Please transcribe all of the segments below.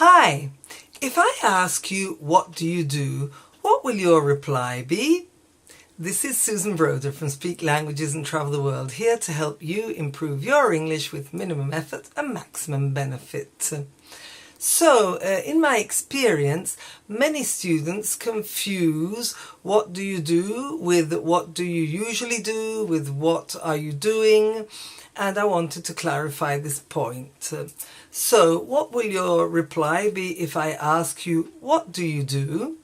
Hi, if I ask you what do you do, what will your reply be? This is Susan Broder from Speak Languages and Travel the World, here to help you improve your English with minimum effort and maximum benefit. So, in my experience, many students confuse what do you do with what do you usually do, with what are you doing, and I wanted to clarify this point. So, what will your reply be if I ask you, what do you do?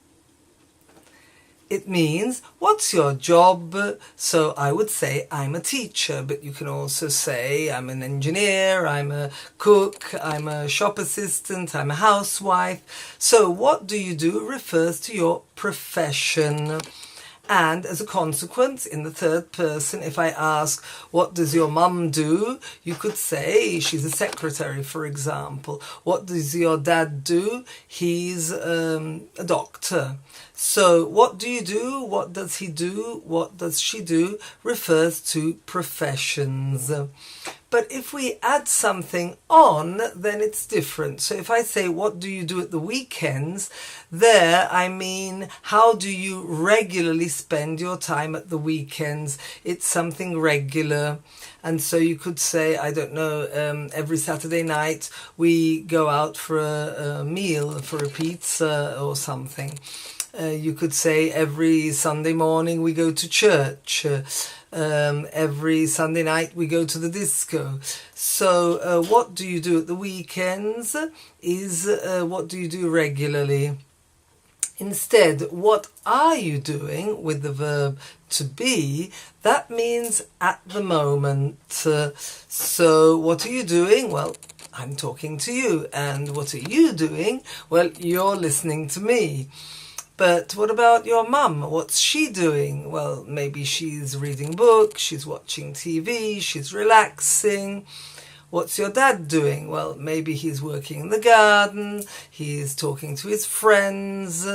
It means, what's your job? So I would say, I'm a teacher, but you can also say, I'm an engineer, I'm a cook, I'm a shop assistant, I'm a housewife. So what do you do refers to your profession. And as a consequence, in the third person, if I ask, what does your mum do? You could say, she's a secretary, for example. What does your dad do? He's a doctor. So, what do you do? What does he do? What does she do? Refers to professions. But if we add something on, then it's different. So if I say, what do you do at the weekends? There, I mean, how do you regularly spend your time at the weekends? It's something regular. And so you could say, I don't know, every Saturday night we go out for a meal, for a pizza or something. You could say every Sunday morning we go to church. Every Sunday night we go to the disco. So what do you do at the weekends is what do you do regularly. Instead, what are you doing with the verb to be? That means at the moment. So what are you doing? Well, I'm talking to you. And what are you doing? Well, you're listening to me. But what about your mum? What's she doing? Well, maybe she's reading books, she's watching TV, she's relaxing. What's your dad doing? Well, maybe he's working in the garden, he's talking to his friends,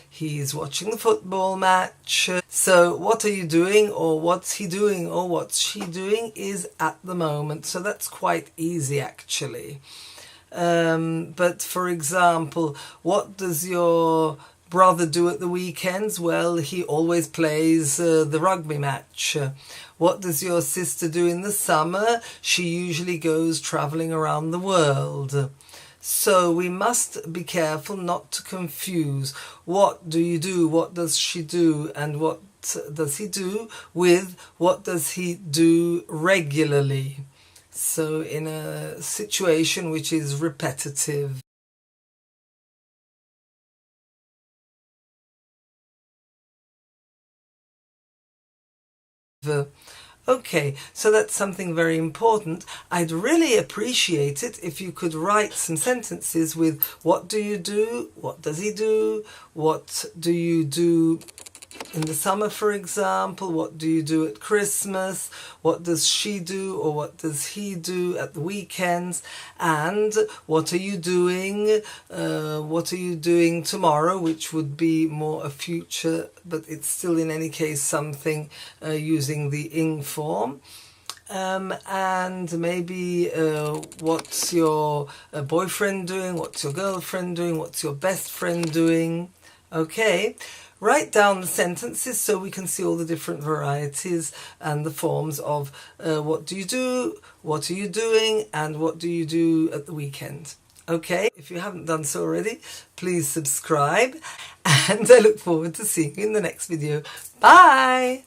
he's watching the football match. So what are you doing, or what's he doing, or what's she doing is at the moment. So that's quite easy actually. But for example, what does your brother do at the weekends? Well, he always plays the rugby match. What does your sister do in the summer? She usually goes travelling around the world. So we must be careful not to confuse what do you do, what does she do, and what does he do with what does he do regularly. So in a situation which is repetitive. Okay, so that's something very important. I'd really appreciate it if you could write some sentences with what do you do, what does he do, what do you do in the summer, for example, what do you do at Christmas, what does she do or what does he do at the weekends, and what are you doing tomorrow, which would be more a future, but it's still in any case something using the ing form. And maybe what's your boyfriend doing, what's your girlfriend doing, what's your best friend doing. Okay, write down the sentences so we can see all the different varieties and the forms of what do you do, what are you doing, and what do you do at the weekend. Okay, if you haven't done so already, please subscribe, and I look forward to seeing you in the next video. Bye!